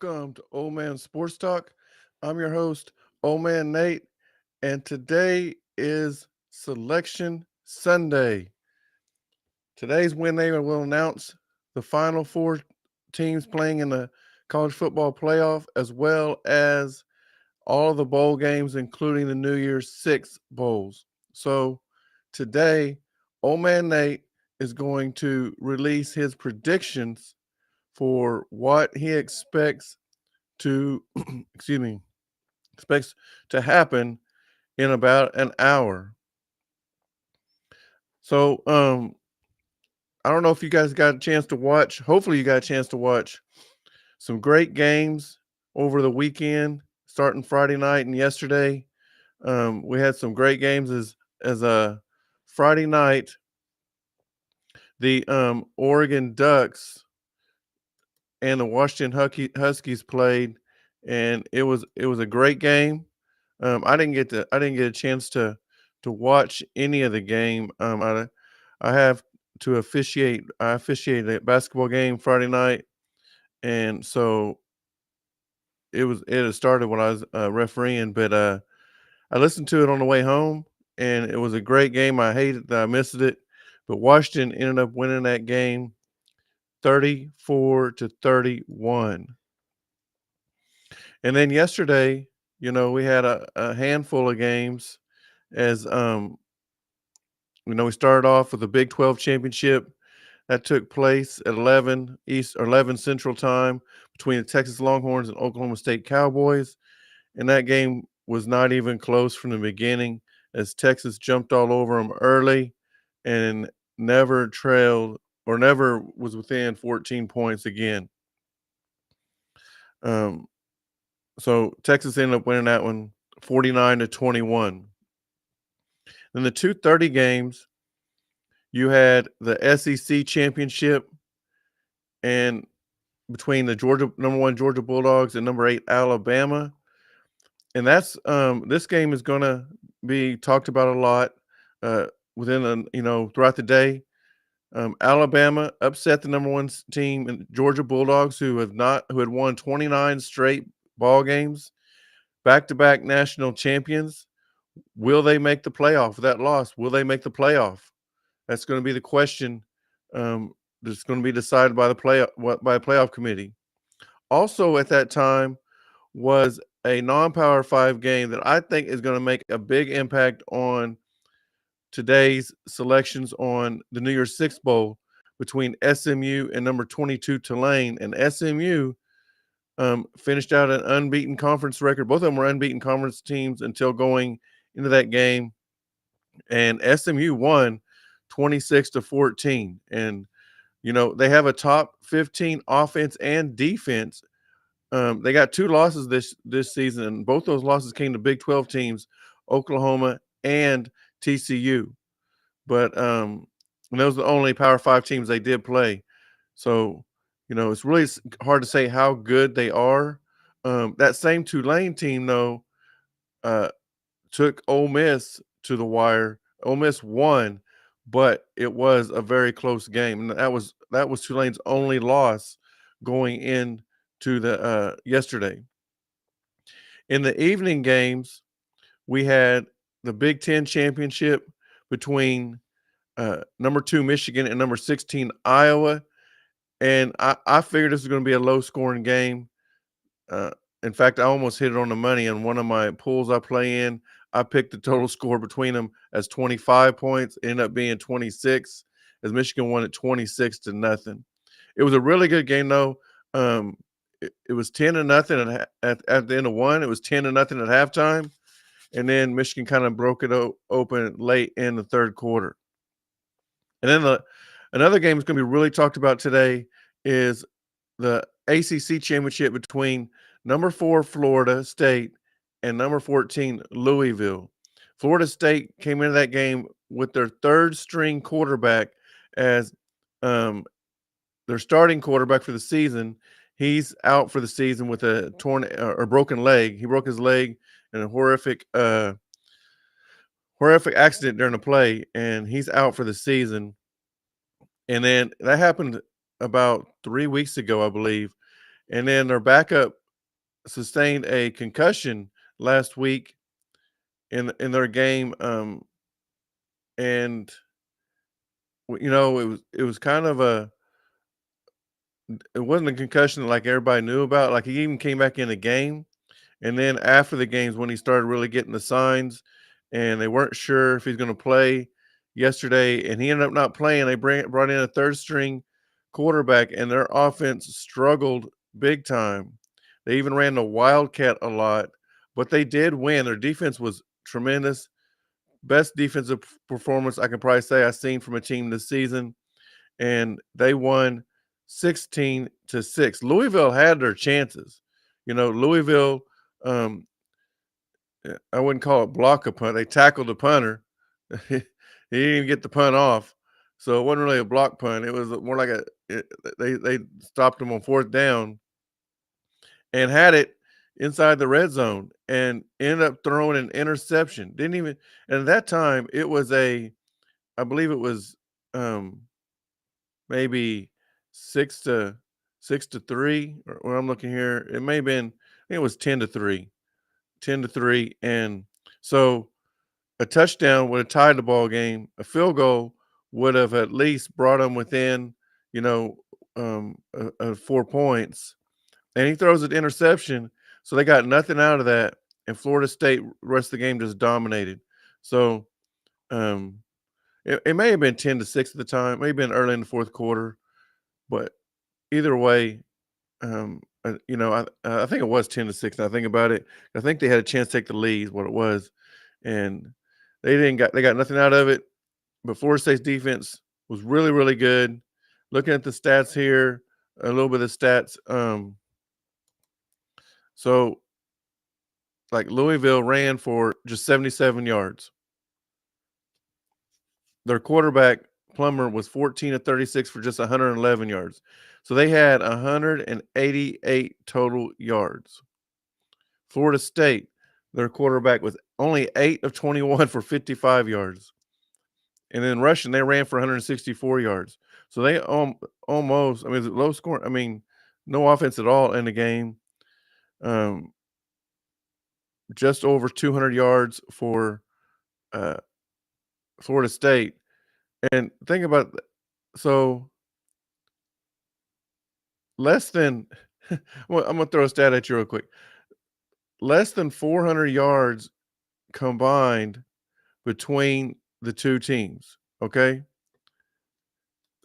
Welcome to Old Man Sports Talk. I'm your host, Old Man Nate, and today is Selection Sunday. Today's Wednesday will announce the final four teams playing in the college football playoff, as well as all of the bowl games, including the New Year's Six bowls. So today, Old Man Nate is going to release his predictions for what he expects to excuse me expects to happen in about an hour. So I don't know if you guys got a chance to watch. Hopefully you got a chance to watch some great games over the weekend, starting Friday night and yesterday. We had some great games as a Friday night. The Oregon Ducks and the Washington Huskies played, and it was a great game. I didn't get a chance to watch any of the game. I have to officiate. I officiated a basketball game Friday night, and so it had started when I was refereeing. But I listened to it on the way home, and it was a great game. I hated that I missed it, but Washington ended up winning that game 34-31. And then yesterday, we had a handful of games as we started off with the Big 12 championship that took place at 11 East or 11 Central Time between the Texas Longhorns and Oklahoma State Cowboys. And that game was not even close from the beginning as Texas jumped all over them early and never trailed or never was within 14 points again. Um, so Texas ended up winning that one 49-21. Then the 2:30 games, you had the SEC championship and between the number 1 Georgia Bulldogs and number 8 Alabama. And that's this game is going to be talked about a lot throughout the day. Alabama upset the number 1 team in Georgia Bulldogs who had won 29 straight ball games, back-to-back national champions. Will they make the playoff with that loss? Will they make the playoff? That's going to be the question that's going to be decided by the playoff committee. Also at that time was a non-Power 5 game that I think is going to make a big impact on today's selections on the New Year's Six Bowl between SMU and number 22 Tulane. And SMU finished out an unbeaten conference record. Both of them were unbeaten conference teams until going into that game. And SMU won 26-14. And, they have a top 15 offense and defense. They got 2 losses this season, and both those losses came to Big 12 teams, Oklahoma and TCU. But those are the only Power 5 teams they did play. So, it's really hard to say how good they are. That same Tulane team, though, took Ole Miss to the wire. Ole Miss won, but it was a very close game. And that was Tulane's only loss going into the yesterday. In the evening games, we had the Big Ten championship between number 2 Michigan and number 16 Iowa. And I figured this was going to be a low-scoring game. In fact, I almost hit it on the money in one of my pools I play in. I picked the total score between them as 25 points. It ended up being 26 as Michigan won it 26-0. It was a really good game, though. It was 10-0 at the end of one. It was 10-0 at halftime. And then Michigan kind of broke it open late in the third quarter. And then another game that's going to be really talked about today is the ACC championship between number 4 Florida State and number 14 Louisville. Florida State came into that game with their third string quarterback as their starting quarterback for the season. He's out for the season with a torn or broken leg. He broke his leg in a horrific accident during the play, and he's out for the season. And then that happened about 3 weeks ago, I believe. And then their backup sustained a concussion last week in their game, and it was kind of it wasn't a concussion like everybody knew about. Like, he even came back in the game, and then after the games when he started really getting the signs, and they weren't sure if he's going to play yesterday, and he ended up not playing. They brought in a third string quarterback, and their offense struggled big time. They even ran the wildcat a lot, but they did win. Their defense was tremendous. Best defensive performance I can probably say I've seen from a team this season, and they won 16-6. Louisville had their chances. Louisville, um, I wouldn't call it block a punt. They tackled the punter. He didn't even get the punt off, so it wasn't really a block punt. It was more like they stopped him on fourth down and had it inside the red zone and ended up throwing an interception. Didn't even, and at that time it was I believe it was maybe 6-3, or when I'm looking here, it may have been, I think it was 10-3, 10-3. And so a touchdown would have tied the ball game. A field goal would have at least brought them within, 4 points. And he throws an interception, so they got nothing out of that. And Florida State, rest of the game, just dominated. So um, it may have been 10-6 at the time. It may have been early in the fourth quarter, but either way, I think it was 10-6. Now I think about it, I think they had a chance to take the lead. What it was, and they got nothing out of it. But Florida State's defense was really, really good. Looking at the stats here, a little bit of stats. So like Louisville ran for just 77 yards. Their quarterback Plummer was 14-36 for just 111 yards. So they had 188 total yards. Florida State, their quarterback was only 8 of 21 for 55 yards. And then rushing, they ran for 164 yards. So they almost, I mean, low score. I mean, no offense at all in the game. Just over 200 yards for uh, Florida State. And think about, so less than, well, I'm going to throw a stat at you real quick. Less than 400 yards combined between the two teams. Okay.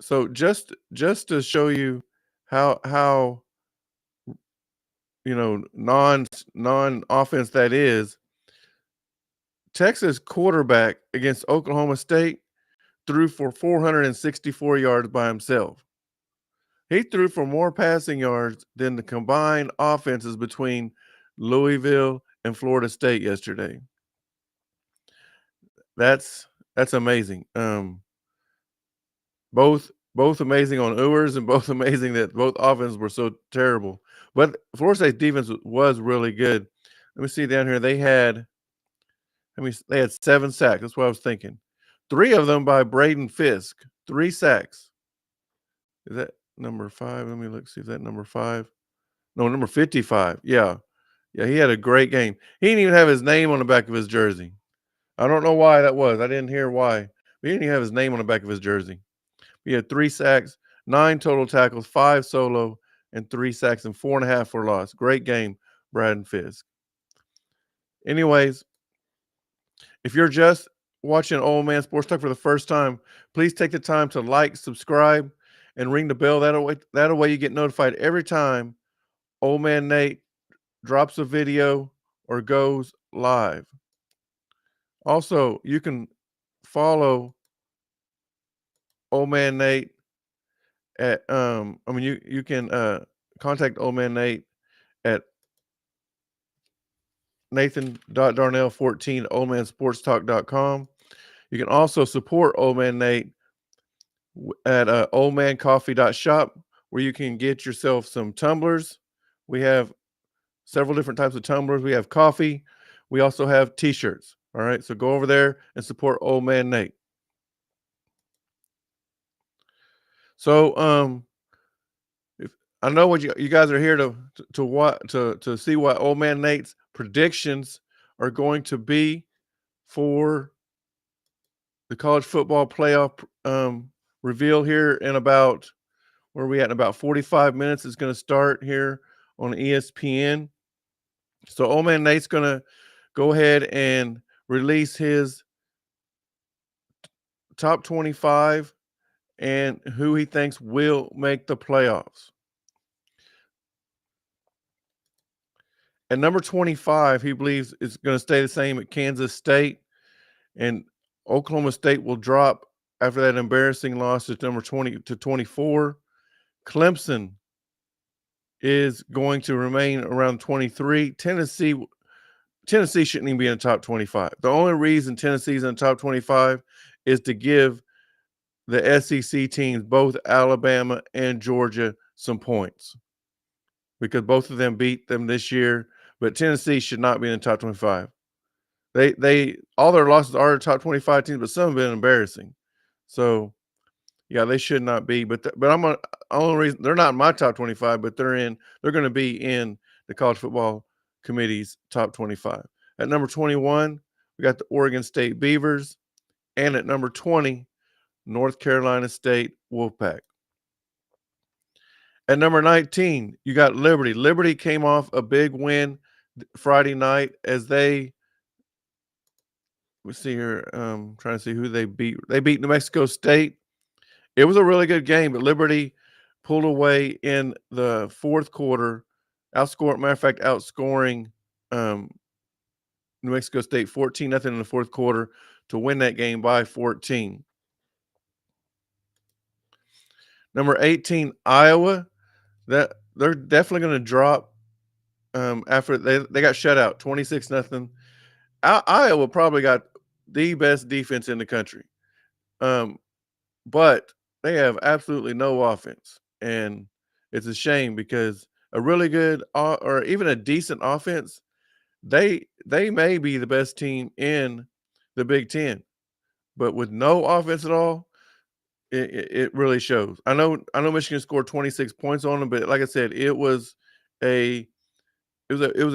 So just to show you how non offense that is, Texas quarterback against Oklahoma State threw for 464 yards by himself. He threw for more passing yards than the combined offenses between Louisville and Florida State yesterday. That's amazing. Both amazing on Ewers, and both amazing that both offenses were so terrible. But Florida State's defense was really good. Let me see down here. They had 7 sacks. That's what I was thinking. 3 of them by Braden Fisk. 3 sacks. Is that number 5? Let me look, see if that number 5. No, number 55. Yeah. Yeah, he had a great game. He didn't even have his name on the back of his jersey. I don't know why that was. I didn't hear why. But he didn't even have his name on the back of his jersey. He had 3 sacks, 9 total tackles, 5 solo, and 3 sacks, and 4.5 for loss. Great game, Braden Fisk. Anyways, if you're just watching Old Man Sports Talk for the first time, please take the time to like, subscribe, and ring the bell. That way you get notified every time Old Man Nate drops a video or goes live. Also, you can follow Old Man Nate at you can contact Old Man Nate at Nathan.Darnell14 oldmansportstalk.com. You can also support Old Man Nate at oldmancoffee.shop, where you can get yourself some tumblers. We have several different types of tumblers. We have coffee. We also have t-shirts. All right. So go over there and support Old Man Nate. So I know what you guys are here to what to see what old man Nate's predictions are going to be for the college football playoff reveal here in about where are we at in about 45 minutes. Is going to start here on ESPN. So old man Nate's going to go ahead and release his top 25 and who he thinks will make the playoffs. At number 25, he believes it's going to stay the same at Kansas State, and Oklahoma State will drop after that embarrassing loss to number 20 to 24. Clemson is going to remain around 23. Tennessee shouldn't even be in the top 25. The only reason Tennessee's in the top 25 is to give the SEC teams, both Alabama and Georgia, some points because both of them beat them this year. But Tennessee should not be in the top 25. They all their losses are top 25 teams, but some have been embarrassing. So yeah, they should not be. But I'm on only reason they're not in my top 25, but they're going to be in the college football committee's top 25. At number 21, we got the Oregon State Beavers, and at number 20, North Carolina State Wolfpack. At number 19, you got Liberty. Liberty came off a big win Friday night as they let's see here. Trying to see who they beat. They beat New Mexico State. It was a really good game, but Liberty pulled away in the fourth quarter, outscoring New Mexico State 14-0 in the fourth quarter to win that game by 14. Number 18, Iowa. That they're definitely going to drop after they got shut out 26-0. Iowa probably got the best defense in the country. But they have absolutely no offense. And it's a shame because a really good or even a decent offense, they may be the best team in the Big Ten. But with no offense at all, it really shows. I know Michigan scored 26 points on them, but like I said, it was a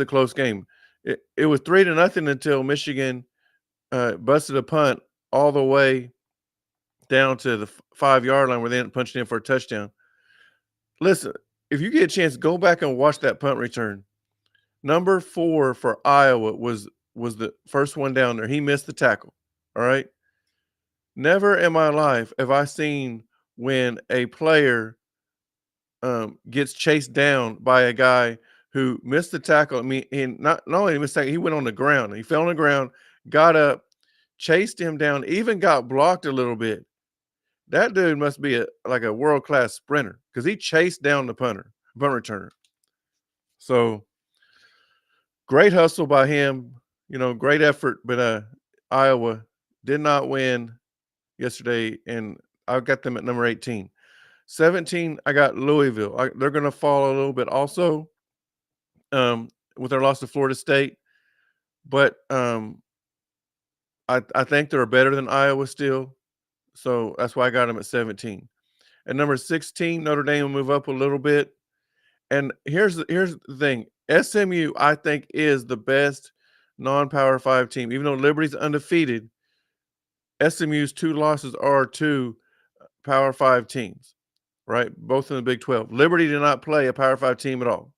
close game. It was 3-0 until Michigan busted a punt all the way down to the 5-yard line where they ended up punching in for a touchdown. Listen, if you get a chance, go back and watch that punt return. Number 4 for Iowa was the first one down there. He missed the tackle. All right. Never in my life have I seen when a player gets chased down by a guy who missed the tackle. I mean, and not only missed the tackle, he went on the ground. He fell on the ground, got up, chased him down, even got blocked a little bit. That dude must be like a world-class sprinter because he chased down the punt returner. So great hustle by him, great effort, but Iowa did not win yesterday, and I got them at number 18. 17, I got Louisville. They're going to fall a little bit also with their loss to Florida State, but I think they're better than Iowa still, so that's why I got them at 17. At number 16, Notre Dame will move up a little bit. And here's the thing. SMU, I think, is the best non-Power 5 team. Even though Liberty's undefeated, SMU's 2 losses are to Power 5 teams, right? Both in the Big 12. Liberty did not play a Power 5 team at all.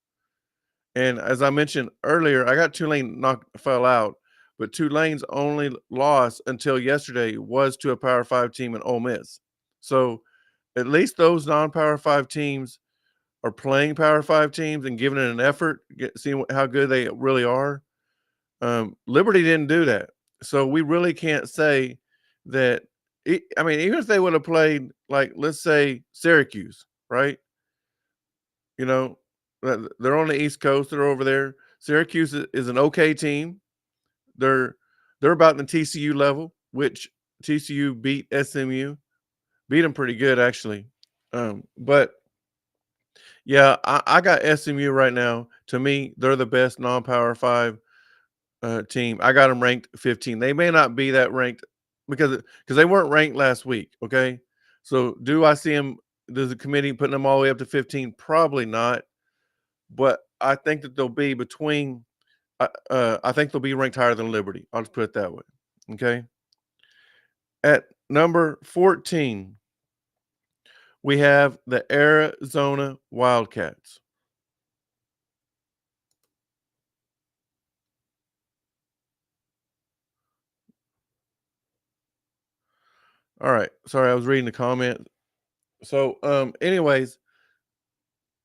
And as I mentioned earlier, I got Tulane fell out, but Tulane's only loss until yesterday was to a Power 5 team in Ole Miss. So at least those non-Power 5 teams are playing Power 5 teams and giving it an effort, seeing how good they really are. Liberty didn't do that. So we really can't say that. Even if they would have played, like, let's say Syracuse, right? They're on the East Coast. They're over there. Syracuse is an okay team. They're about the TCU level, which TCU beat SMU. Beat them pretty good, actually. But yeah, I got SMU right now. To me, they're the best non-Power 5 team. I got them ranked 15. They may not be that ranked because they weren't ranked last week. Okay, so do I see them Does the committee putting them all the way up to 15? Probably not. But I think that they'll be between. I think they'll be ranked higher than Liberty. I'll just put it that way. Okay. At number 14, we have the Arizona Wildcats. All right. Sorry, I was reading the comment. So, anyways,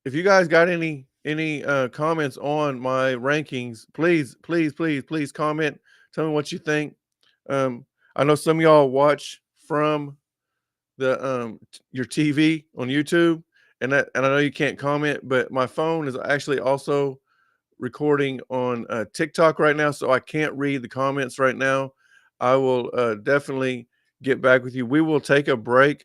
if you guys got any comments on my rankings, please comment. Tell me what you think. Um, I know some of y'all watch from the your TV on YouTube, and I know you can't comment, but my phone is actually also recording on TikTok right now, so I can't read the comments right now. I will definitely get back with you. We will take a break.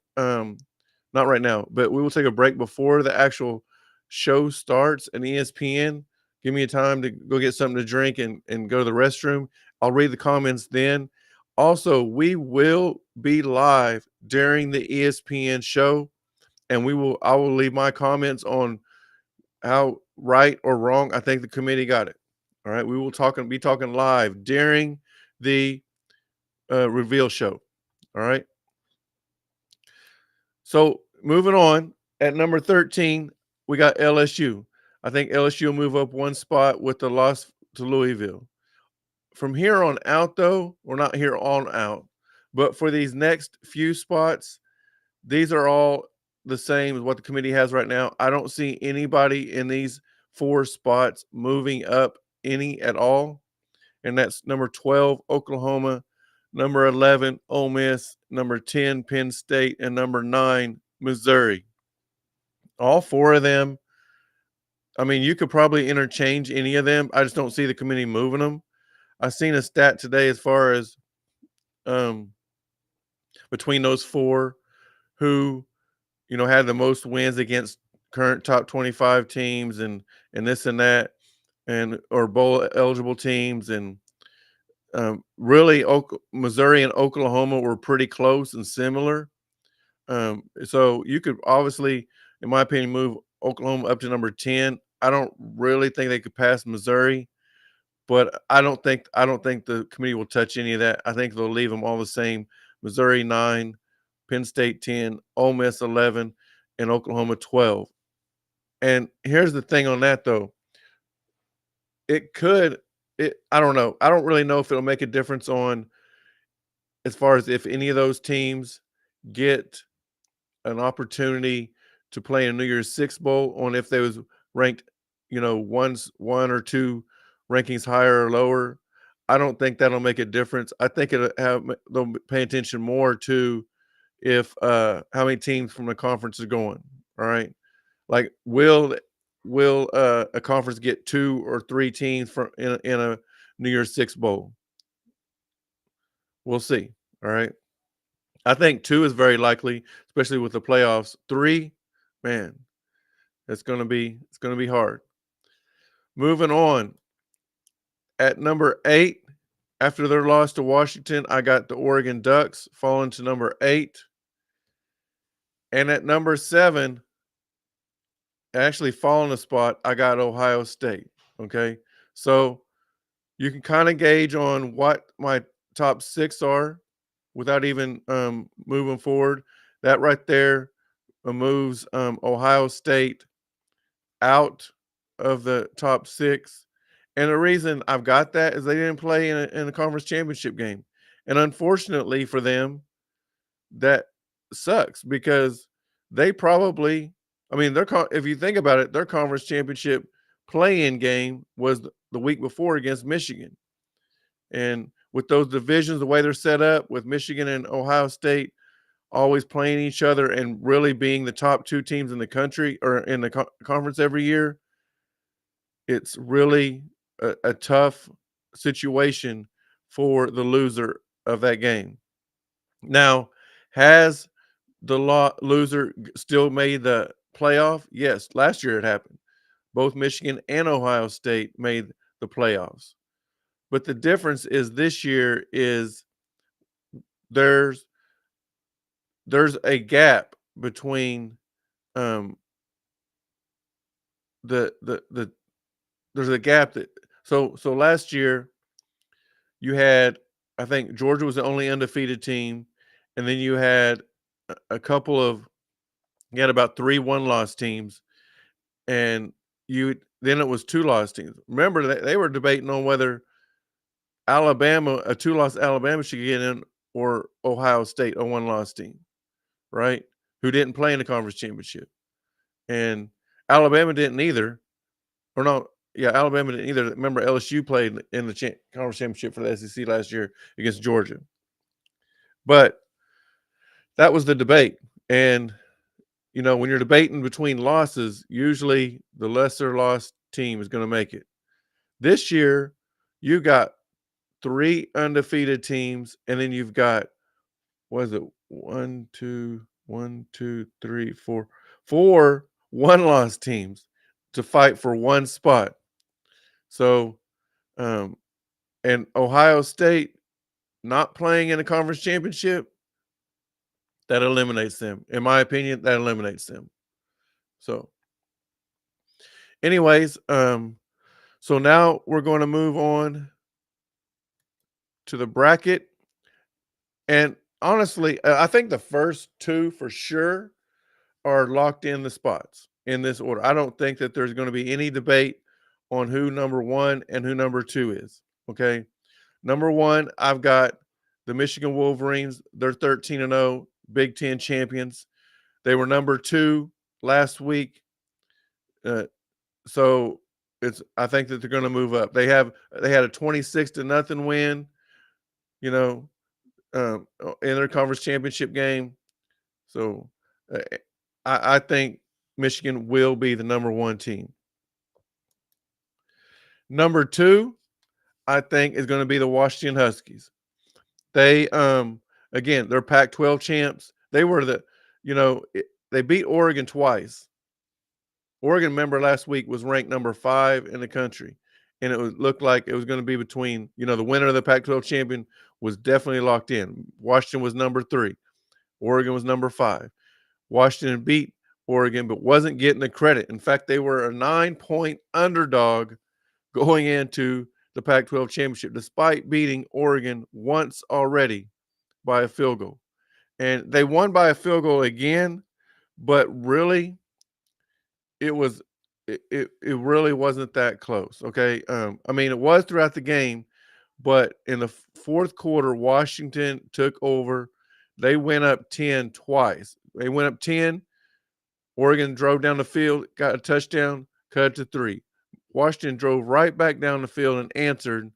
Not right now, but we will take a break before the actual show starts. And ESPN, give me a time to go get something to drink and go to the restroom. I'll read the comments then. Also, we will be live during the ESPN show, and I will leave my comments on how right or wrong I think the committee got it. All right, we will be talking live during the reveal show. All right. So moving on, at number 13, we got LSU. I think LSU will move up one spot with the loss to Louisville. From here on out, though, or not here on out, but for these next few spots, these are all the same as what the committee has right now. I don't see anybody in these four spots moving up any at all. And that's number 12, Oklahoma, number 11, Ole Miss, number 10, Penn State, and number 9, Missouri. All four of them, I mean, you could probably interchange any of them. I just don't see the committee moving them. I seen a stat today as far as um, between those four who had the most wins against current top 25 teams and this and that, and or bowl eligible teams, and really Missouri and Oklahoma were pretty close and similar. So you could obviously, in my opinion, move Oklahoma up to number 10. I don't really think they could pass Missouri, but I don't think the committee will touch any of that. I think they'll leave them all the same. Missouri 9, Penn State 10, Ole Miss 11, and Oklahoma 12. And here's the thing on that though. It could I don't know. I don't really know if it'll make a difference on as far as if any of those teams get an opportunity to play in a New Year's Six bowl, on if they was ranked, one or two rankings higher or lower. I don't think that'll make a difference. I think they'll pay attention more to if how many teams from the conference are going. All right, like will a conference get two or three teams from in a New Year's Six bowl? We'll see. All right. I think two is very likely, especially with the playoffs. Three, man, it's gonna be hard. Moving on, at number 8, after their loss to Washington, I got the Oregon Ducks falling to number 8, and at number 7, actually falling a spot, I got Ohio State. Okay, so you can kind of gauge on what my top 6 are without even moving forward. That right there moves Ohio State out of the top 6. And the reason I've got that is they didn't play in a conference championship game. And unfortunately for them, that sucks because they probably, I mean, if you think about it, their conference championship play-in game was the week before against Michigan. And with those divisions, the way they're set up with Michigan and Ohio State always playing each other and really being the top 2 teams in the country or in the conference every year, it's really a tough situation for the loser of that game. Now, has the loser still made the playoff? Yes, last year it happened. Both Michigan and Ohio State made the playoffs. But the difference is this year is there's a gap between um, the there's a gap that so last year you had, I think Georgia was the only undefeated team, and then you had a couple of you had about 3 one-loss teams, and you then it was 2-loss teams. Remember they were debating on whether Alabama, a 2-loss Alabama should get in, or Ohio State, a 1-loss team, right? Who didn't play in the conference championship. And Alabama didn't either. Or no, yeah, Alabama didn't either. Remember LSU played in the conference championship for the SEC last year against Georgia. But that was the debate. And when you're debating between losses, usually the lesser lost team is going to make it. This year, you got 3 undefeated teams, and then you've got, what is it? 1, 2, 1, 2, 3, 4, 4 one-loss teams to fight for one spot. So, and Ohio State not playing in a conference championship, that eliminates them. In my opinion, that eliminates them. So, anyways, so now we're going to move on to the bracket. And honestly, I think the first 2 for sure are locked in the spots in this order. I don't think that there's going to be any debate on who number 1 and who number 2 is. Okay. Number 1, I've got the Michigan Wolverines. They're 13-0, Big Ten champions. They were number 2 last week. So I think that they're going to move up. They had a 26-0 win, you know, in their conference championship game. So uh, I think Michigan will be the number 1 team. Number 2, I think, is going to be the Washington Huskies. They again, they're Pac-12 champs. They were they beat Oregon twice. Oregon, remember last week, was ranked number 5 in the country, and looked like it was going to be between, the winner of the Pac-12 champion was definitely locked in. Washington was number 3. Oregon was number 5. Washington beat Oregon, but wasn't getting the credit. In fact, they were a 9-point underdog going into the Pac-12 championship, despite beating Oregon once already by a field goal. And they won by a field goal again, but really, it really wasn't that close. Okay. I mean, it was throughout the game, but in the fourth quarter, Washington took over. They went up 10 twice. They went up 10. Oregon drove down the field, got a touchdown, cut it to 3. Washington drove right back down the field and answered,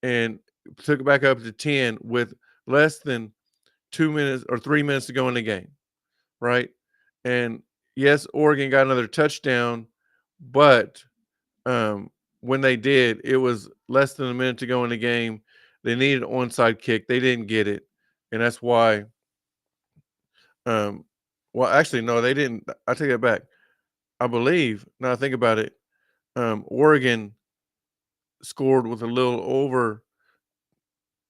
and took it back up to 10 with less than 2 minutes or 3 minutes to go in the game, right? And yes, Oregon got another touchdown, but when they did, it was less than a minute to go in the game. They needed an onside kick. They didn't get it, and that's why. Well, actually, no, they didn't. I take that back. I believe, now I think about it, Oregon scored with a little over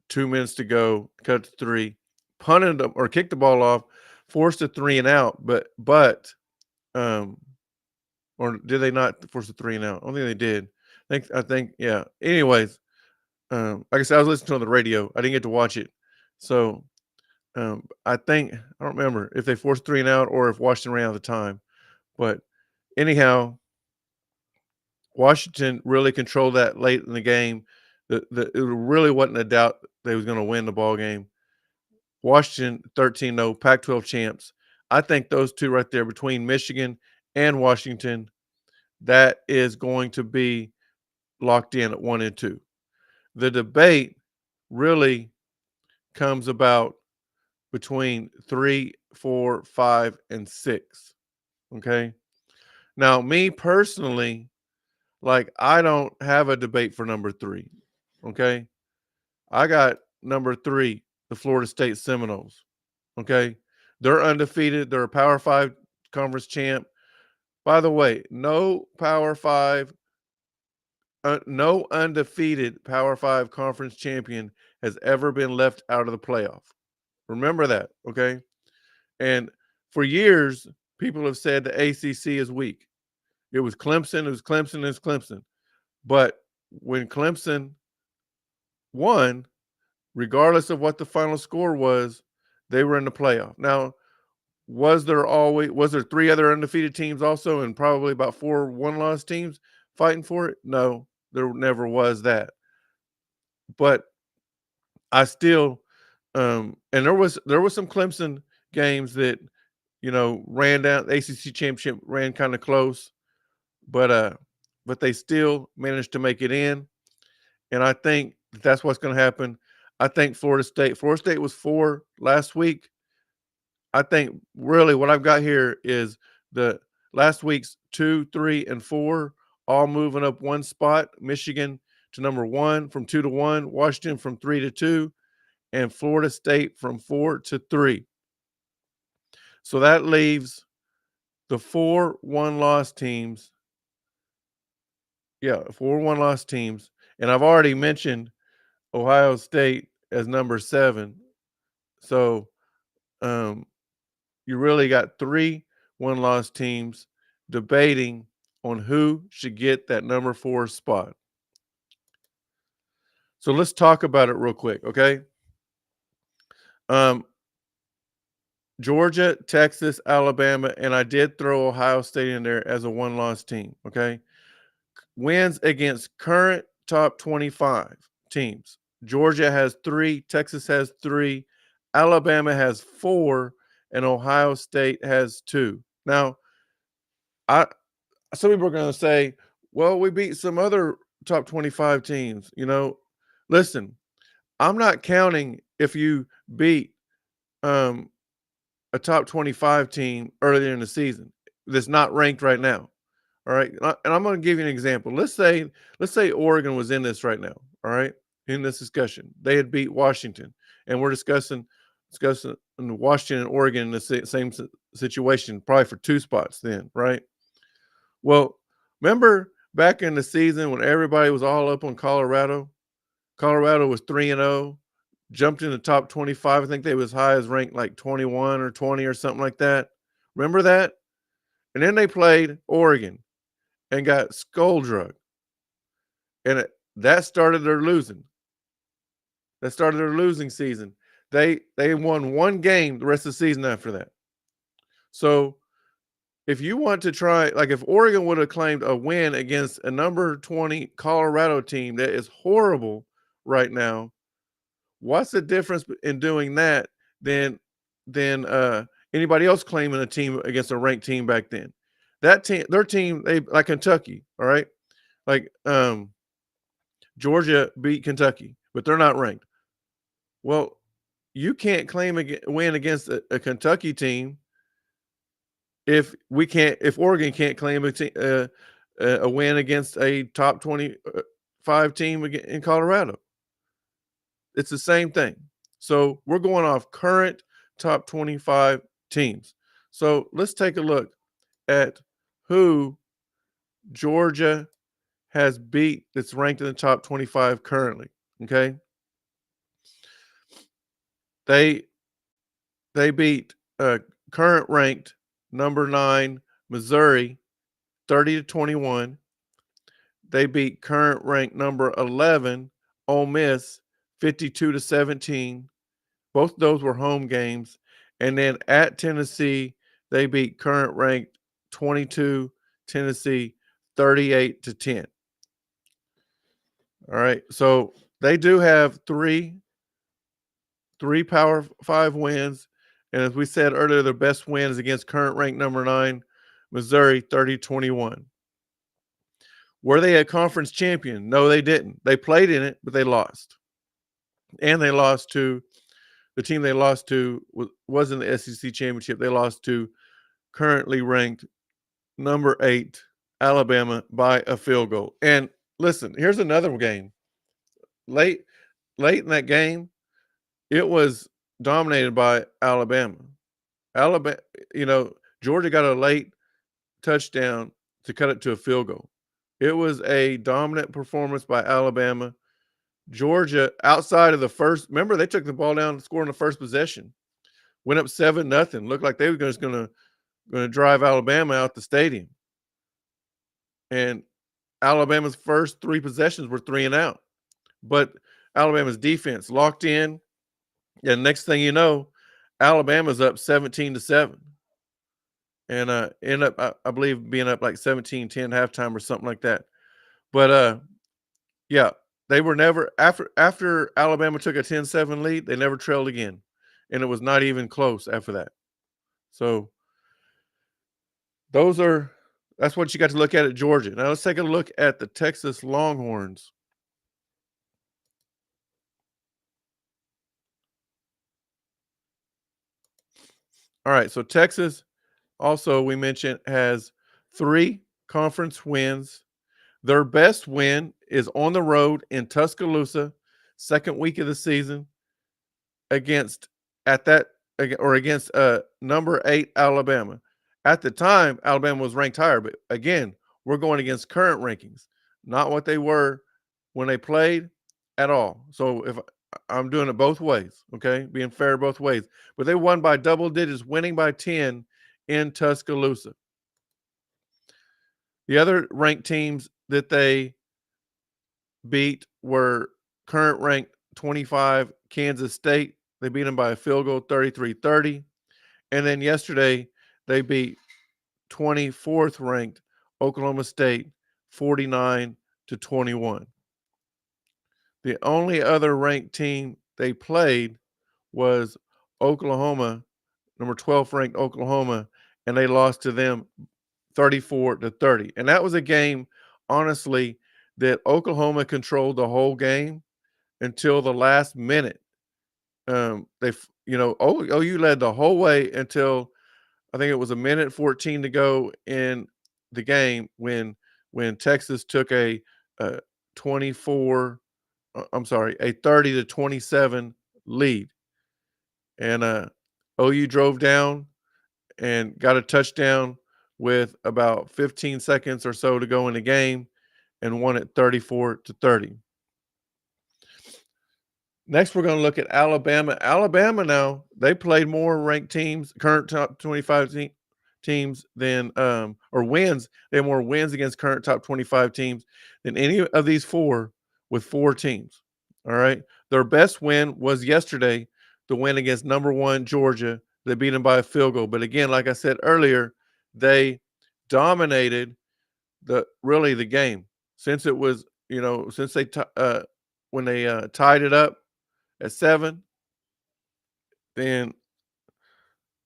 2 minutes to go, cut to 3, punted them or kicked the ball off, forced a 3 and out, but or did they not force a 3 and out? I don't think they did. I think yeah. Anyways, like I said, I was listening to it on the radio. I didn't get to watch it, so I don't remember if they forced 3 and out or if Washington ran out of time. But anyhow, Washington really controlled that late in the game. It really wasn't a doubt they was going to win the ball game. Washington 13-0, Pac-12 champs. I think those two right there between Michigan and Washington, that is going to be locked in at 1 and 2. The debate really comes about between 3, 4, 5, and 6. Okay. Now, me personally, I don't have a debate for number 3. Okay. I got number 3, the Florida State Seminoles. Okay. They're undefeated. They're a Power 5 conference champ. By the way, no undefeated Power 5 conference champion has ever been left out of the playoff. Remember that. Okay. And for years, people have said the ACC is weak. It was Clemson, it was Clemson, it was Clemson. But when Clemson won, regardless of what the final score was, they were in the playoff. Now, was there three other undefeated teams also, and probably about four one-loss teams fighting for it? No, there never was that. But I still, and there was some Clemson games that ran down. The ACC championship ran kind of close, but they still managed to make it in. And I think that's what's going to happen. I think Florida State was 4 last week. I think really what I've got here is the last week's 2, 3, and 4 all moving up one spot. Michigan to number 1 from 2 to 1, Washington from 3 to 2, and Florida State from 4 to 3. So that leaves the 4 one-loss teams. Yeah, 4 one-loss teams. And I've already mentioned Ohio State as number 7. So you really got 3 one-loss teams debating on who should get that number 4 spot. So let's talk about it real quick, okay? Georgia, Texas, Alabama, and I did throw Ohio State in there as a one-loss team, okay? Wins against current top 25 teams. Georgia has 3, Texas has 3, Alabama has 4, and Ohio State has 2. Now, some people are going to say, well, we beat some other top 25 teams. Listen, I'm not counting if you beat a top 25 team earlier in the season that's not ranked right now. All right. And I'm going to give you an example. Let's say Oregon was in this right now. All right. In this discussion, they had beat Washington, and we're discussing Washington and Oregon in the same situation, probably for 2 spots then. Right. Well, remember back in the season when everybody was all up on Colorado? Colorado was 3-0, jumped in the top 25. I think they was high as ranked like 21 or 20 or something like that. Remember that? And then they played Oregon and got skull drugged. And that started their losing. That started their losing season. They won 1 game the rest of the season after that. So if you want to try, like if Oregon would have claimed a win against a number 20 Colorado team that is horrible right now, what's the difference in doing that than anybody else claiming a team against a ranked team back then? That team, their team, they like Kentucky, all right? Like Georgia beat Kentucky, but they're not ranked. Well, you can't claim a win against a Kentucky team if Oregon can't claim a win against a top 25 team in Colorado. It's the same thing. So we're going off current top 25 teams. So let's take a look at who Georgia has beat that's ranked in the top 25 currently. Okay. They beat current ranked number 9 Missouri 30-21. They beat current ranked number 11 Ole Miss 52-17. Both of those were home games. And then at Tennessee, they beat current ranked 22 Tennessee 38-10. All right. So they do have three Power 5 wins. And as we said earlier, their best win is against current ranked number 9, Missouri 30-21. Were they a conference champion? No, they didn't. They played in it, but they lost. And they lost to the team they lost to was in the SEC championship. They lost to currently ranked number 8 Alabama by a field goal. And listen, here's another game. Late in that game, it was dominated by Alabama. Georgia got a late touchdown to cut it to a field goal. It was a dominant performance by Alabama. Georgia, outside of the first, remember they took the ball down and scored in the first possession. Went up 7-0. Looked like they were just going to going to drive Alabama out the stadium. And Alabama's first three possessions were 3-and-out. But Alabama's defense locked in. And next thing you know, Alabama's up 17-7. And end up, I believe, being up like 17-10 halftime or something like that. But yeah, they were never after Alabama took a 10-7 lead, they never trailed again. And it was not even close after that. So that's what you got to look at Georgia. Now let's take a look at the Texas Longhorns. All right, so Texas also, we mentioned, has 3 conference wins. Their best win is on the road in Tuscaloosa, second week of the season, against number 8 Alabama. At the time, Alabama was ranked higher, but again, we're going against current rankings, not what they were when they played at all. So if I'm doing it both ways, okay, being fair both ways, but they won by double digits, winning by 10 in Tuscaloosa. The other ranked teams that they beat were current ranked 25 Kansas State. They beat them by a field goal, 33-30. And then yesterday, they beat 24th ranked Oklahoma State, 49-21. The only other ranked team they played was Oklahoma, number 12 ranked Oklahoma, and they lost to them 34-30. And that was a game, honestly, that Oklahoma controlled the whole game until the last minute. OU led the whole way until I think it was a minute 14 to go in the game when Texas took a 30-27 lead. And OU drove down and got a touchdown with about 15 seconds or so to go in the game and won it 34-30. Next, we're going to look at Alabama. Alabama now, they played more ranked teams, current top 25 teams than or wins. They have more wins against current top 25 teams than any of these 4 with 4 teams. All right. Their best win was yesterday, the win against number 1 Georgia. They beat them by a field goal. But again, like I said earlier, they dominated the game since it was, since they when they tied it up at 7, then,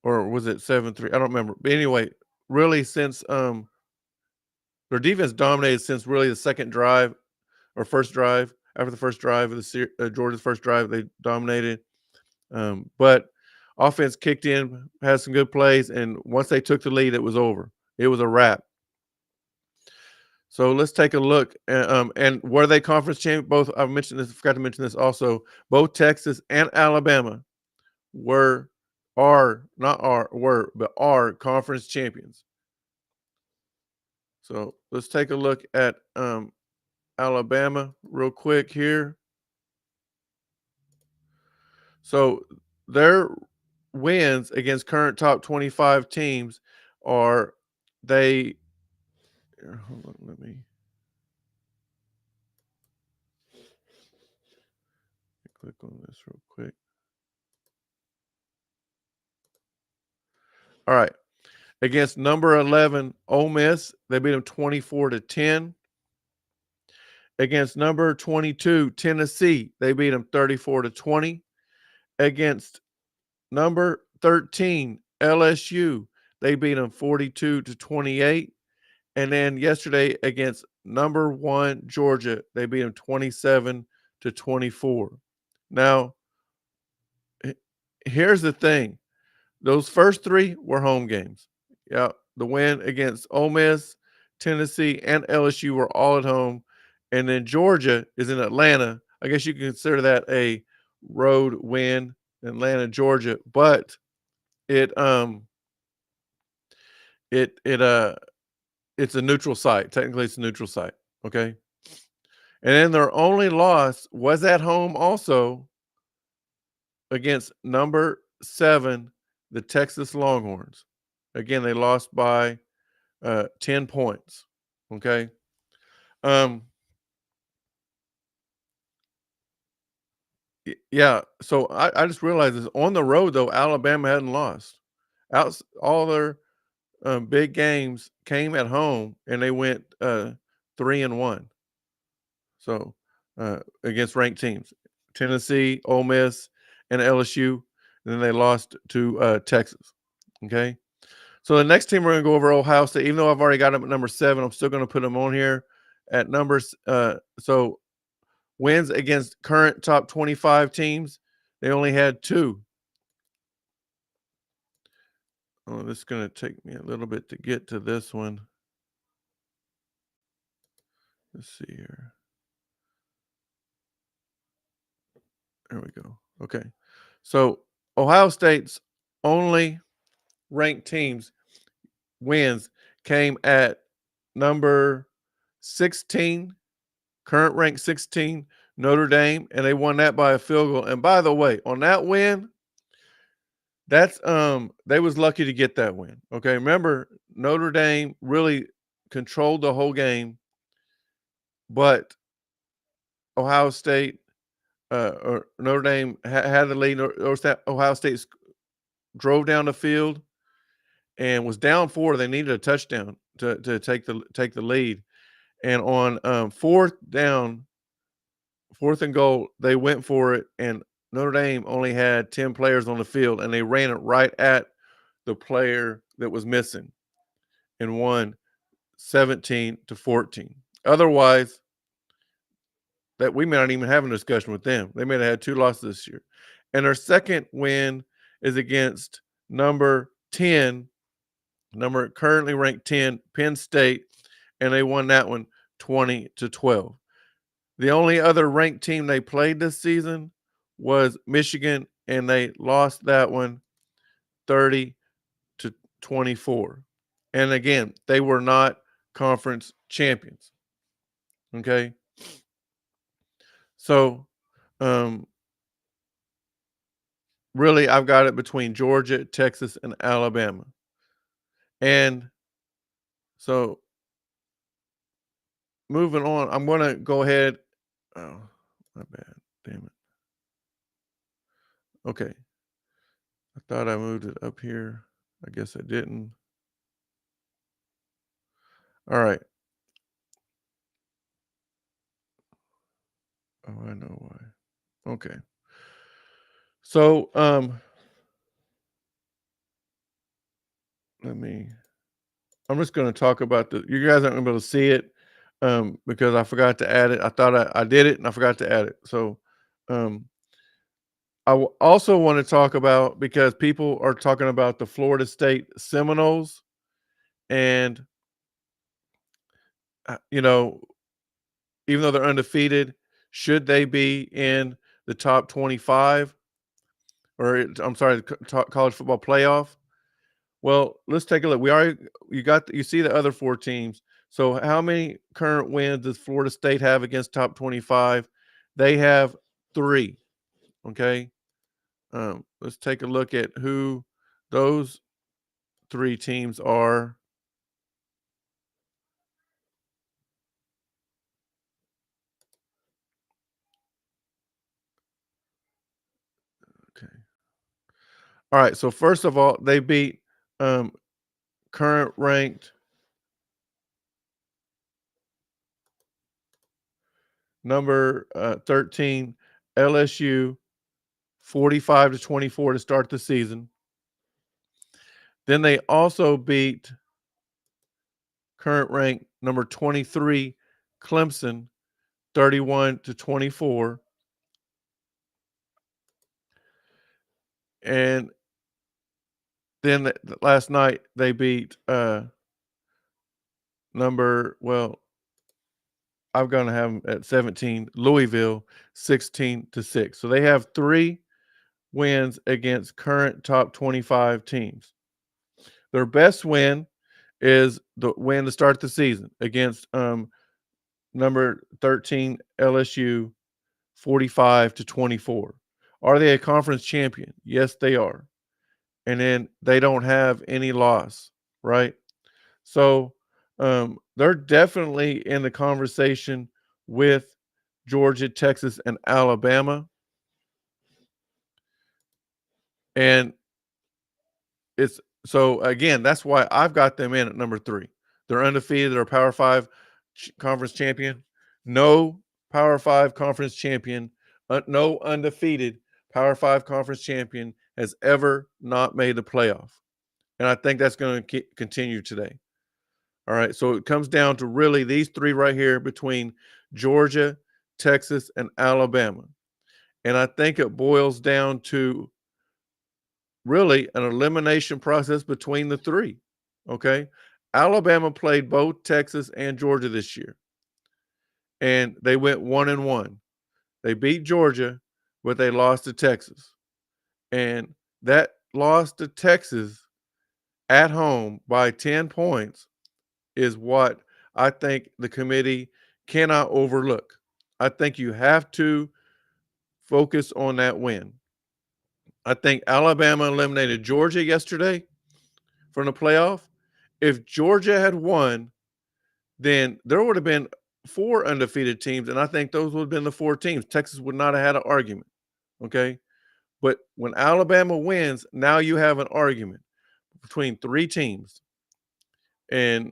or was it 7-3? I don't remember. But anyway, really since their defense dominated since really the second drive or first drive. After the first drive of the Georgia's first drive, they dominated. But offense kicked in, had some good plays, and once they took the lead, it was over. It was a wrap. So let's take a look. And were they conference champions? Both, I mentioned this, forgot to mention this also. Both Texas and Alabama are conference champions. So let's take a look at Alabama real quick here. So their wins against current top 25 teams are hold on, let me click on this real quick. All right. Against number 11 Ole Miss, they beat them 24-10. Against number 22 Tennessee, they beat them 34-20. Against number 13 LSU, they beat them 42-28. And then yesterday against number 1 Georgia, they beat them 27-24. Now, here's the thing. Those first 3 were home games. Yeah, the win against Ole Miss, Tennessee, and LSU were all at home. And then Georgia is in Atlanta. I guess you can consider that a road win in Atlanta, Georgia, but it's a neutral site. Technically, it's a neutral site. Okay. And then their only loss was at home also against number 7, the Texas Longhorns. Again, they lost by 10 points. Okay. Um, yeah. So I just realized this on the road though. Alabama hadn't lost. All their big games came at home, and they went 3-1. So against ranked teams, Tennessee, Ole Miss, and LSU. And then they lost to Texas. Okay. So the next team we're going to go over Ohio State. Even though I've already got them at number 7, I'm still going to put them on here at numbers. So wins against current top 25 teams, they only had 2. Oh, this is going to take me a little bit to get to this one. Let's see here. There we go. Okay. So Ohio State's only ranked teams wins came at number 16, current rank 16, Notre Dame, and they won that by a field goal. And by the way, on that win, that's they was lucky to get that win. Okay. Remember, Notre Dame really controlled the whole game, but Ohio State or Notre Dame had the lead. Ohio State drove down the field and was down 4. They needed a touchdown to take the lead. And on fourth and goal, they went for it, and Notre Dame only had 10 players on the field, and they ran it right at the player that was missing and won 17-14. Otherwise, that we may not even have a discussion with them. They may have had 2 losses this year. And their second win is against number 10, currently ranked 10, Penn State, and they won that one 20-12. The only other ranked team they played this season was Michigan, and they lost that one 30-24. And again, they were not conference champions. Okay. So, really, I've got it between Georgia, Texas, and Alabama. And so, moving on, I'm going to go ahead. Oh, my bad. Damn it. Okay. I thought I moved it up here. I guess I didn't. All right. Oh, I know why. Okay. So, I'm just going to talk about you guys aren't going to be able to see it because I forgot to add it. I thought I did it and I forgot to add it. So, I also want to talk about, because people are talking about the Florida State Seminoles, and you know, even though they're undefeated, should they be in the top 25, or I'm sorry, college football playoff? Well, let's take a look. You see the other 4 teams. So how many current wins does Florida State have against top 25? They have 3. Okay. Let's take a look at who those 3 teams are. Okay. All right. So first of all, they beat current ranked number 13 LSU 45-24 to start the season. Then they also beat current rank number 23 Clemson 31-24. And then last night they beat I'm going to have them at 17, Louisville 16-6. So they have 3 wins against current top 25 teams. Their best win is the win to start the season against number 13 LSU 45-24. Are they a conference champion? Yes, they are. and then they don't have any loss, right? So they're definitely in the conversation with Georgia, Texas, and Alabama. And it's so again, that's why I've got them in at number 3. They're undefeated. They're a Power 5 conference champion. No Power 5 conference champion, no undefeated Power 5 conference champion has ever not made the playoff. And I think that's going to continue today. All right. So it comes down to really these 3 right here between Georgia, Texas, and Alabama. And I think it boils down to really an elimination process between the 3. Okay. Alabama played both Texas and Georgia this year, and they went 1-1. They beat Georgia, but they lost to Texas. And that loss to Texas at home by 10 points is what I think the committee cannot overlook. I think you have to focus on that win. I think Alabama eliminated Georgia yesterday from the playoff. If Georgia had won, then there would have been 4 undefeated teams, and I think those would have been the 4 teams. Texas would not have had an argument. Okay. But when Alabama wins, now you have an argument between 3 teams. And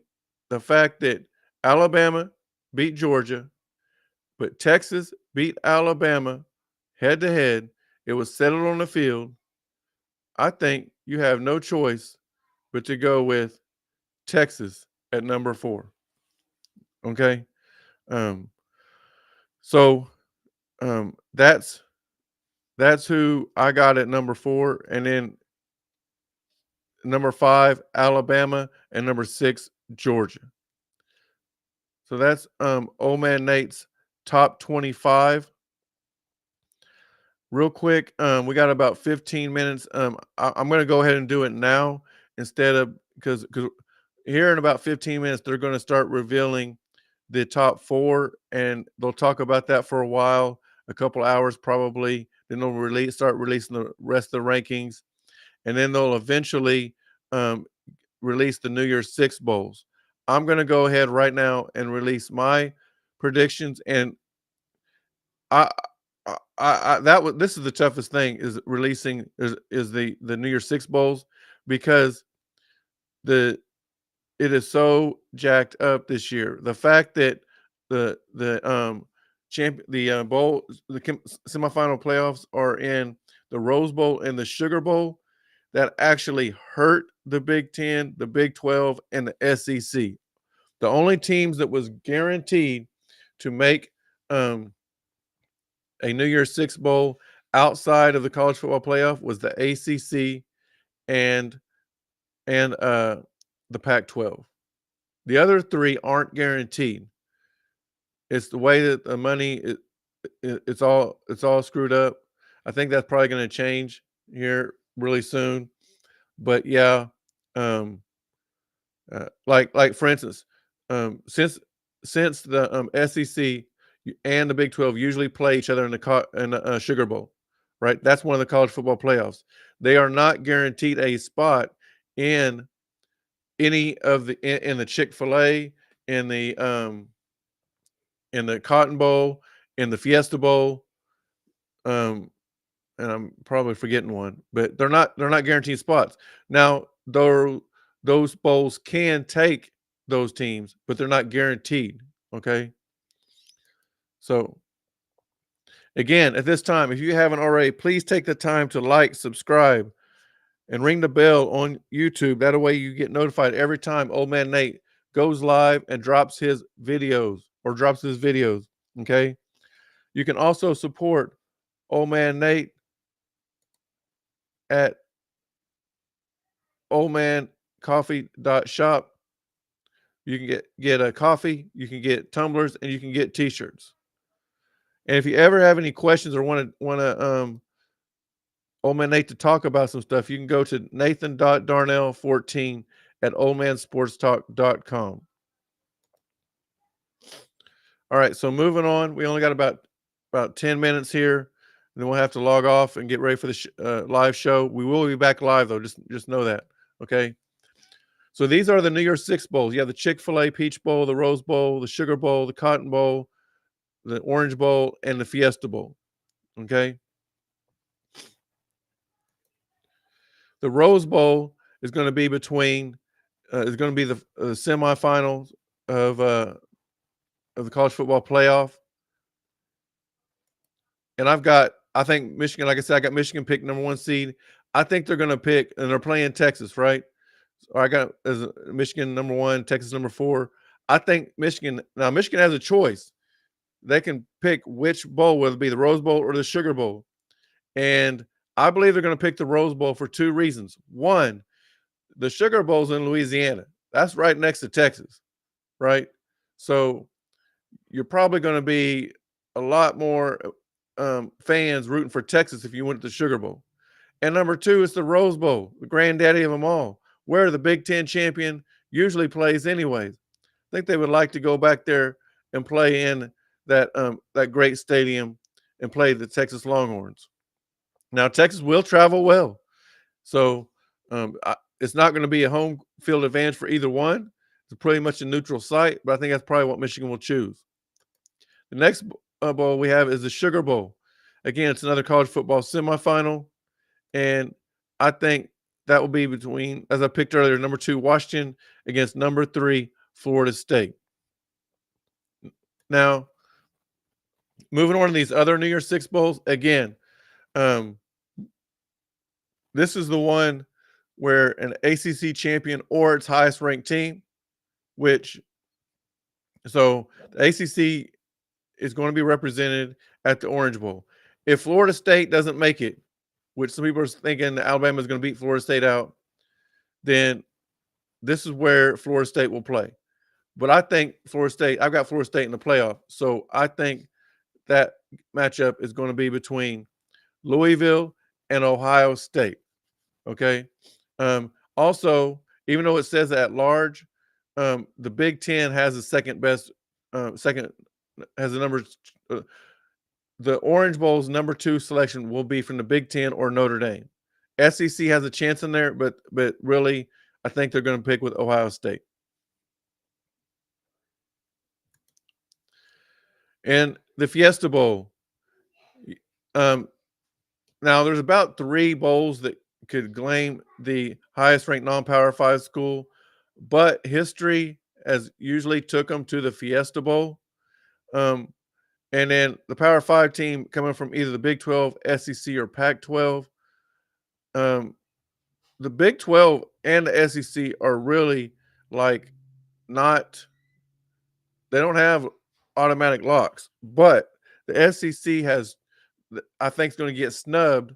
the fact that Alabama beat Georgia, but Texas beat Alabama head to head, it was settled on the field. I think you have no choice but to go with Texas at number 4. Okay. Um, so that's who I got at number 4. And then number 5, Alabama, and number 6, Georgia. So that's Old Man Nate's top 25. Real quick, we got about 15 minutes. I'm going to go ahead and do it now instead of because here in about 15 minutes they're going to start revealing the top 4, and they'll talk about that for a while, a couple hours probably. Then they'll start releasing the rest of the rankings, and then they'll eventually release the New Year's Six bowls. I'm going to go ahead right now and release my predictions, and I this is the toughest thing is releasing is the New Year's Six bowls, because it is so jacked up this year. The fact that bowl, semifinal playoffs are in the Rose Bowl and the Sugar Bowl, that actually hurt the Big Ten, the Big 12, and the SEC. The only teams that was guaranteed to make a New Year's Six bowl outside of the college football playoff was the ACC and the Pac-12. The other 3 aren't guaranteed. It's the way that the money it's all screwed up. I think that's probably going to change here really soon. But yeah, like for instance, since the SEC and the Big 12 usually play each other in the Sugar Bowl, right? That's one of the college football playoffs. They are not guaranteed a spot in any of in the Chick-fil-A, in the Cotton Bowl, in the Fiesta Bowl, and I'm probably forgetting one, but they're not guaranteed spots. Now, those bowls can take those teams, but they're not guaranteed. Okay. So again, at this time, if you haven't already, please take the time to like, subscribe, and ring the bell on YouTube. That way you get notified every time Old Man Nate goes live and drops his videos. Okay. You can also support Old Man Nate at oldmancoffee.shop. You can get a coffee, you can get tumblers, and you can get t-shirts. And if you ever have any questions or want to Old Man Nate to talk about some stuff, you can go to nathan.darnell14 at oldmansportstalk.com. All right, so moving on. We only got about 10 minutes here. And then we'll have to log off and get ready for the live show. We will be back live though. Just know that. Okay. So these are the New Year's Six bowls. You have the Chick-fil-A Peach Bowl, the Rose Bowl, the Sugar Bowl, the Cotton Bowl, the Orange Bowl, and the Fiesta Bowl. Okay. The Rose Bowl is going to be is going to be the semifinals of the college football playoff. And I think Michigan, like I said, I got Michigan picked number 1 seed. I think they're going to pick, and they're playing Texas, right? Or I got as Michigan number 1, Texas number 4. I think Michigan has a choice. They can pick which bowl, whether it be the Rose Bowl or the Sugar Bowl. And I believe they're going to pick the Rose Bowl for 2 reasons. One, the Sugar Bowl's in Louisiana. That's right next to Texas, right? So you're probably going to be a lot more fans rooting for Texas if you went to the Sugar Bowl. And number 2 is the Rose Bowl, the granddaddy of them all, where the Big Ten champion usually plays anyways. I think they would like to go back there and play in that great stadium and play the Texas Longhorns. Now, Texas will travel well. So it's not going to be a home field advantage for either one. It's pretty much a neutral site, but I think that's probably what Michigan will choose. The next bowl we have is the Sugar Bowl. Again, it's another college football semifinal. And I think that will be between, as I picked earlier, number 2, Washington against number 3, Florida State. Now, moving on to these other New Year's Six bowls, again, this is the one where an ACC champion or its highest ranked team, so the ACC is going to be represented at the Orange Bowl. If Florida State doesn't make it, which some people are thinking Alabama is going to beat Florida State out, then this is where Florida State will play. But I think I've got Florida State in the playoff. So I think that matchup is going to be between Louisville and Ohio State. Okay. Also, even though it says at large, the Big Ten has the second best, has the numbers. The Orange Bowl's number 2 selection will be from the Big Ten or Notre Dame. SEC has a chance in there, but really, I think they're going to pick with Ohio State. And the Fiesta Bowl. Now, there's about 3 bowls that could claim the highest ranked non-Power 5 school, but history has usually took them to the Fiesta Bowl. And then the Power 5 team coming from either the Big 12, SEC, or Pac-12. The Big 12 and the SEC are really like they don't have automatic locks, but the SEC I think is going to get snubbed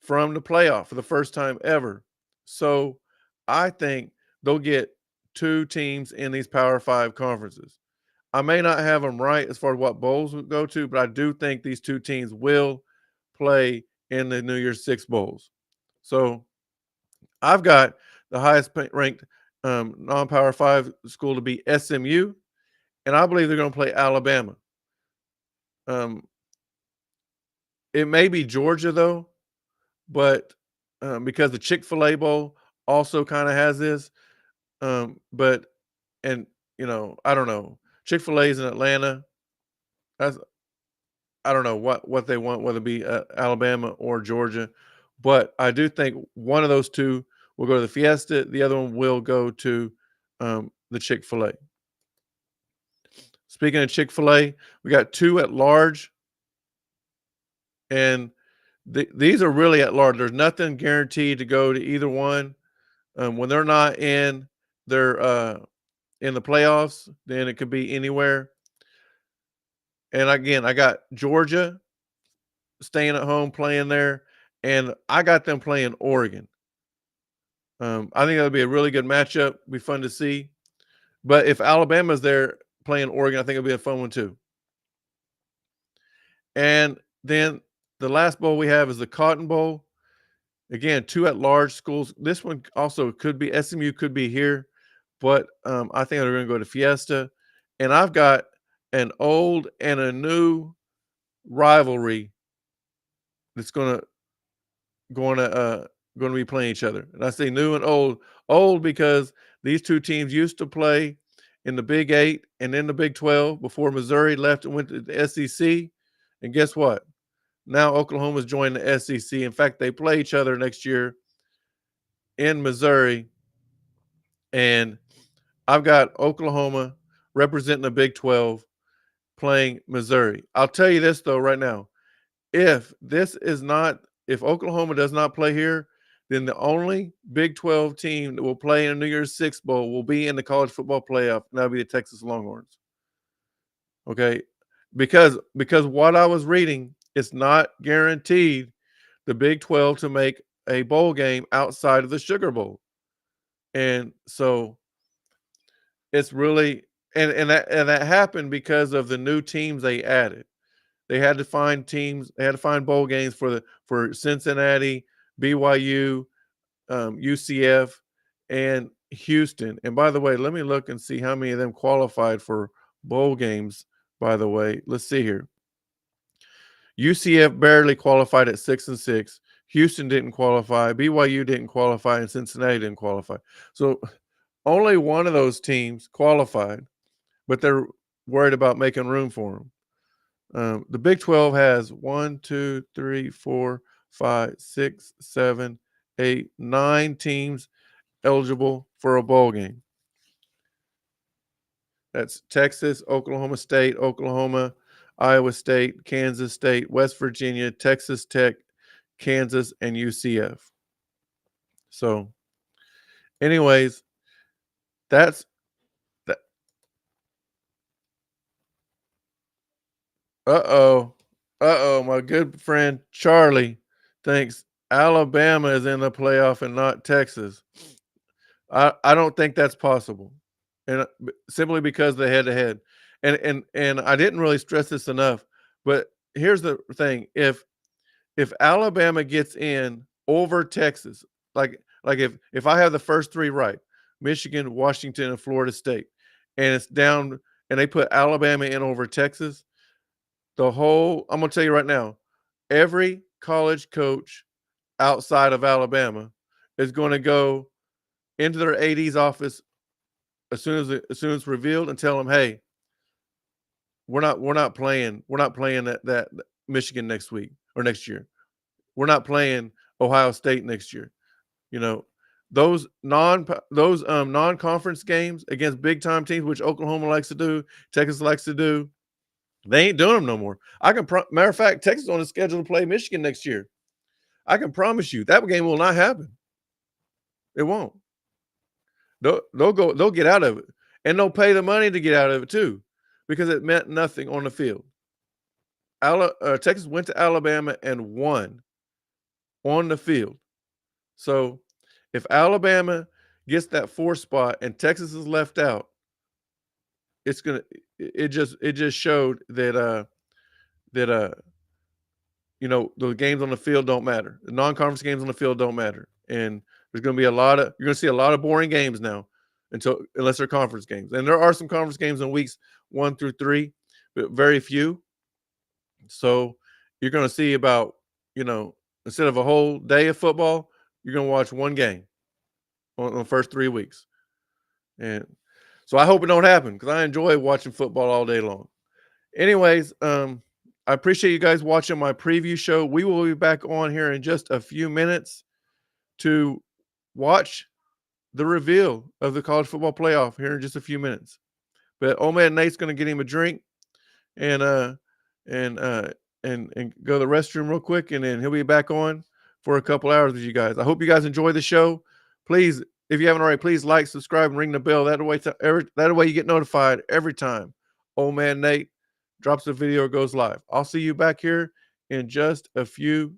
from the playoff for the first time ever. So I think they'll get 2 teams in these Power 5 conferences. I may not have them right as far as what bowls would go to, but I do think these 2 teams will play in the New Year's Six bowls. So I've got the highest ranked non-Power 5 school to be SMU, and I believe they're going to play Alabama. It may be Georgia though, but because the Chick-fil-A Bowl also kind of has this, I don't know. Chick-fil-A is in Atlanta. I don't know what they want, whether it be Alabama or Georgia, but I do think one of those 2 will go to the Fiesta. The other one will go to the Chick-fil-A. Speaking of Chick-fil-A, we got 2 at large, and these are really at large. There's nothing guaranteed to go to either one. When they're not in the playoffs, then it could be anywhere. And again, I got Georgia staying at home playing there, and I got them playing Oregon. I think that'll be a really good matchup. Be fun to see. But if Alabama's there playing Oregon, I think it'll be a fun one too. And then the last bowl we have is the Cotton Bowl. Again, 2 at-large schools. This one also could be SMU, could be here, but I think they're going to go to Fiesta. And I've got an old and a new rivalry that's gonna be playing each other. And I say new and old. Old because these two teams used to play in the Big 8 and in the Big 12 before Missouri left and went to the SEC. And guess what? Now Oklahoma's joined the SEC. In fact, they play each other next year in Missouri. And I've got Oklahoma representing the Big 12 playing Missouri. I'll tell you this though right now. If Oklahoma does not play here, then the only Big 12 team that will play in a New Year's Six Bowl will be in the college football playoff, and that'll be the Texas Longhorns. Okay. Because what I was reading, it's not guaranteed the Big 12 to make a bowl game outside of the Sugar Bowl. And so it's really and that happened because of the new teams they added. They had to find teams. They had to find bowl games for Cincinnati, BYU, UCF, and Houston. And by the way, let me look and see how many of them qualified for bowl games. By the way, let's see here. UCF barely qualified at 6-6. Houston didn't qualify. BYU didn't qualify, and Cincinnati didn't qualify. So only one of those teams qualified, but they're worried about making room for them. The Big 12 has 1, 2, 3, 4, 5, 6, 7, 8, 9 teams eligible for a bowl game. That's Texas, Oklahoma State, Oklahoma, Iowa State, Kansas State, West Virginia, Texas Tech, Kansas, and UCF. So, anyways, that's that. My good friend Charlie thinks Alabama is in the playoff and not Texas. I don't think that's possible, and simply because the head-to-head. And I didn't really stress this enough, but here's the thing: if Alabama gets in over Texas, like if I have the first three right, Michigan, Washington, and Florida State, and it's down, and they put Alabama in over Texas, I'm gonna tell you right now, every college coach outside of Alabama is going to go into their AD's office as soon as it's revealed and tell them, hey, we're not playing that Michigan next week or next year. We're not playing Ohio State next year. You know, those non-conference games against big time teams, which Oklahoma likes to do, Texas likes to do, they ain't doing them no more. Matter of fact, Texas is on the schedule to play Michigan next year. I can promise you that game will not happen. It won't. They'll get out of it, and they'll pay the money to get out of it too, because it meant nothing on the field. Texas went to Alabama and won on the field. So if Alabama gets that 4th spot and Texas is left out, it just showed that the games on the field don't matter. The non-conference games on the field don't matter. And there's going to be you're going to see a lot of boring games now unless they're conference games. And there are some conference games in weeks 1 through 3, but very few. So you're going to see about, instead of a whole day of football, you're going to watch one game on the first 3 weeks. And so I hope it don't happen, because I enjoy watching football all day long. Anyways, I appreciate you guys watching my preview show. We will be back on here in just a few minutes to watch the reveal of the college football playoff here in just a few minutes. But old man Nate's going to get him a drink and go to the restroom real quick, and then he'll be back on for a couple hours with you guys. I hope you guys enjoy the show. Please, if you haven't already, please like, subscribe, and ring the bell. That way you get notified every time old man Nate drops a video or goes live. I'll see you back here in just a few